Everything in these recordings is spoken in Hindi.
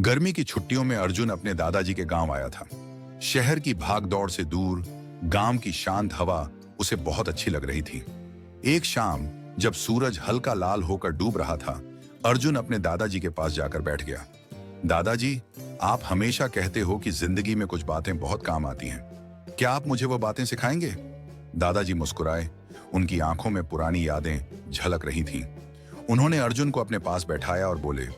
गर्मी की छुट्टियों में अर्जुन अपने दादाजी के गांव आया था। शहर की भागदौड़ से दूर गांव की शांत हवा उसे बहुत अच्छी लग रही थी। एक शाम जब सूरज हल्का लाल होकर डूब रहा था, अर्जुन अपने दादाजी के पास जाकर बैठ गया। दादाजी, आप हमेशा कहते हो कि जिंदगी में कुछ बातें बहुत काम आती हैं। क्या आप मुझे वो बातें सिखाएंगे? दादाजी मुस्कुराए। उनकी आंखों में पुरानी यादें झलक रही थीं। उन्होंने अर्जुन को अपने पास बैठाया और बोले,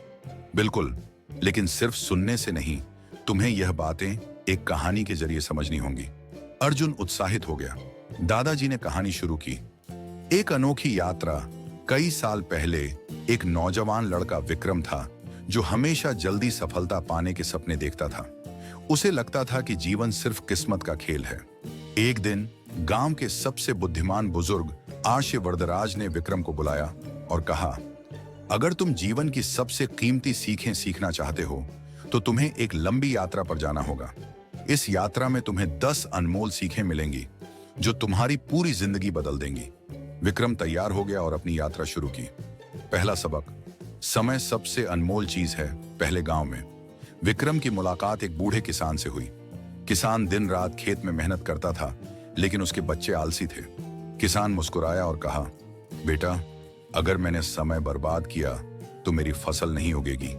बिल्कुल, लेकिन सिर्फ सुनने से नहीं, तुम्हें यह बातें एक कहानी के जरिए समझनी होंगी। अर्जुन उत्साहित हो गया। दादाजी ने कहानी शुरू की। एक अनोखी यात्रा। कई साल पहले एक नौजवान लड़का विक्रम था जो हमेशा जल्दी सफलता पाने के सपने देखता था। उसे लगता था कि जीवन सिर्फ किस्मत का खेल है। एक दिन गांव के सबसे बुद्धिमान बुजुर्ग आर्य वरदराज ने विक्रम को बुलाया और कहा, अगर तुम जीवन की सबसे कीमती सीखें सीखना चाहते हो तो तुम्हें एक लंबी यात्रा पर जाना होगा। इस यात्रा में तुम्हें 10 अनमोल सीखें मिलेंगी जो तुम्हारी पूरी जिंदगी बदल देंगी। विक्रम तैयार हो गया और अपनी यात्रा शुरू की। पहला सबक, समय सबसे अनमोल चीज है। पहले गांव में विक्रम की मुलाकात एक बूढ़े किसान से हुई। किसान दिन रात खेत में मेहनत करता था, लेकिन उसके बच्चे आलसी थे। किसान मुस्कुराया और कहा, बेटा, अगर मैंने समय बर्बाद किया तो मेरी फसल नहीं उगेगी।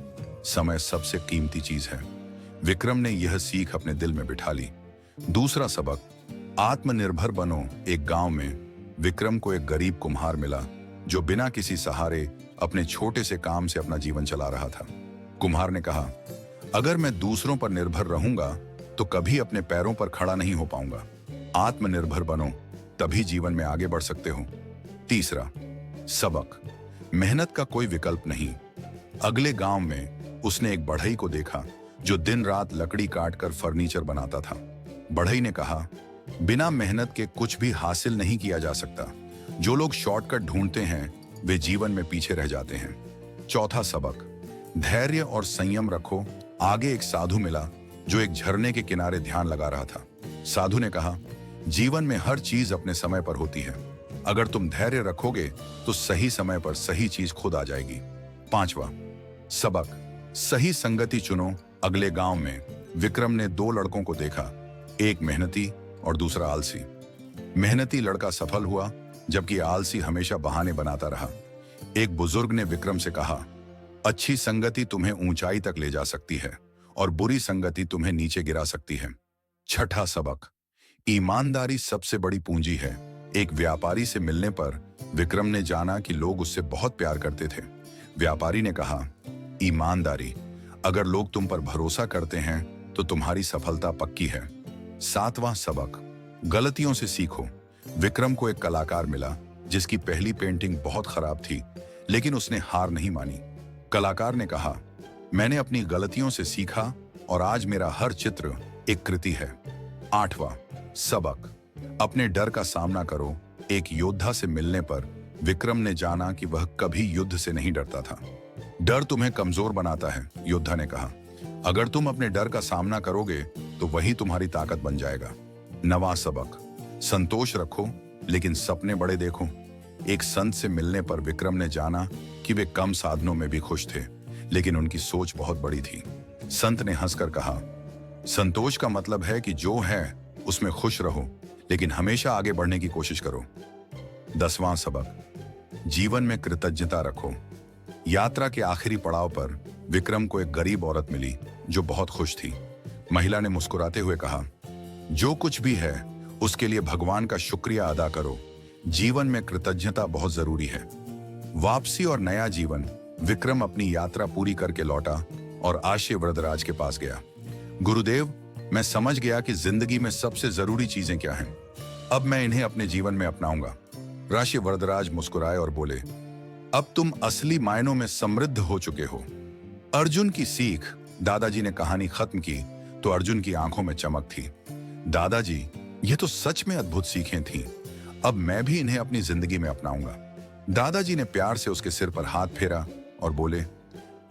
समय सबसे कीमती चीज है। विक्रम ने यह सीख अपने दिल में बिठा ली। दूसरा सबक, आत्मनिर्भर बनो। एक गांव में विक्रम को एक गरीब कुम्हार मिला जो बिना किसी सहारे अपने छोटे से काम से अपना जीवन चला रहा था। कुम्हार ने कहा, अगर मैं दूसरों पर निर्भर रहूंगा तो कभी अपने पैरों पर खड़ा नहीं हो पाऊंगा। आत्मनिर्भर बनो, तभी जीवन में आगे बढ़ सकते हो। तीसरा सबक, मेहनत का कोई विकल्प नहीं। अगले गांव में उसने एक बढ़ई को देखा जो दिन रात लकड़ी काटकर फर्नीचर बनाता था। बढ़ई ने कहा, बिना मेहनत के कुछ भी हासिल नहीं किया जा सकता। जो लोग शॉर्टकट ढूंढते हैं वे जीवन में पीछे रह जाते हैं। चौथा सबक, धैर्य और संयम रखो। आगे एक साधु मिला जो एक झरने के किनारे ध्यान लगा रहा था। साधु ने कहा, जीवन में हर चीज अपने समय पर होती है। अगर तुम धैर्य रखोगे तो सही समय पर सही चीज खुद आ जाएगी। पांचवा सबक, सही संगति चुनो। अगले गांव में विक्रम ने 2 लड़कों को देखा, एक मेहनती और दूसरा आलसी। मेहनती लड़का सफल हुआ जबकि आलसी हमेशा बहाने बनाता रहा। एक बुजुर्ग ने विक्रम से कहा, अच्छी संगति तुम्हें ऊंचाई तक ले जा सकती है और बुरी संगति तुम्हें नीचे गिरा सकती है। छठा सबक, ईमानदारी सबसे बड़ी पूंजी है। एक व्यापारी से मिलने पर विक्रम ने जाना कि लोग उससे बहुत प्यार करते थे। व्यापारी ने कहा, ईमानदारी, अगर लोग तुम पर भरोसा करते हैं तो तुम्हारी सफलता पक्की है। सातवां सबक, गलतियों से सीखो। विक्रम को एक कलाकार मिला जिसकी पहली पेंटिंग बहुत खराब थी, लेकिन उसने हार नहीं मानी। कलाकार ने कहा, मैंने अपनी गलतियों से सीखा और आज मेरा हर चित्र एक कृति है। आठवां सबक, अपने डर का सामना करो। एक योद्धा से मिलने पर विक्रम ने जाना कि वह कभी युद्ध से नहीं डरता था। डर तुम्हें कमजोर बनाता है, योद्धा ने कहा। अगर तुम अपने डर का सामना करोगे तो वही तुम्हारी ताकत बन जाएगा। नवां सबक, संतोष रखो लेकिन सपने बड़े देखो। एक संत से मिलने पर विक्रम ने जाना कि वे कम साधनों में भी खुश थे, लेकिन उनकी सोच बहुत बड़ी थी। संत ने हंसकर कहा, संतोष का मतलब है कि जो है उसमें खुश रहो, लेकिन हमेशा आगे बढ़ने की कोशिश करो। 10वां सबक, जीवन में कृतज्ञता रखो। यात्रा के आखिरी पड़ाव पर विक्रम को एक गरीब औरत मिली जो बहुत खुश थी। महिला ने मुस्कुराते हुए कहा, जो कुछ भी है उसके लिए भगवान का शुक्रिया अदा करो। जीवन में कृतज्ञता बहुत जरूरी है। वापसी और नया जीवन। विक्रम अपनी यात्रा पूरी करके लौटा और आर्य वरदराज के पास गया। गुरुदेव, मैं समझ गया कि जिंदगी में सबसे जरूरी चीजें क्या हैं। अब मैं इन्हें अपने जीवन में अपनाऊंगा। आर्य वरदराज मुस्कुराए और बोले, अब तुम असली मायनों में समृद्ध हो चुके हो। अर्जुन की सीख। दादाजी ने कहानी खत्म की तो अर्जुन की आंखों में चमक थी। दादाजी, ये तो सच में अद्भुत सीखें थीं। अब मैं भी इन्हें अपनी जिंदगी में अपनाऊंगा। दादाजी ने प्यार से उसके सिर पर हाथ फेरा और बोले,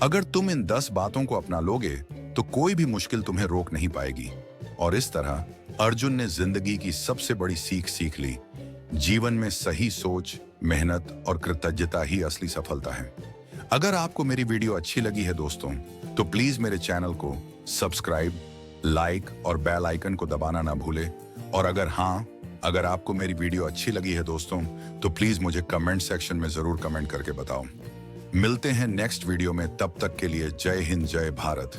अगर तुम इन 10 बातों को अपना लोगे तो कोई भी मुश्किल तुम्हें रोक नहीं पाएगी। और इस तरह अर्जुन ने जिंदगी की सबसे बड़ी सीख सीख ली। जीवन में सही सोच, मेहनत और कृतज्ञता ही असली सफलता है। अगर आपको मेरी वीडियो अच्छी लगी है दोस्तों, तो प्लीज मेरे चैनल को सब्सक्राइब, लाइक और बेल आइकन को दबाना ना भूले। और अगर आपको मेरी वीडियो अच्छी लगी है दोस्तों, तो प्लीज मुझे कमेंट सेक्शन में जरूर कमेंट करके बताओ। मिलते हैं नेक्स्ट वीडियो में, तब तक के लिए जय हिंद, जय भारत।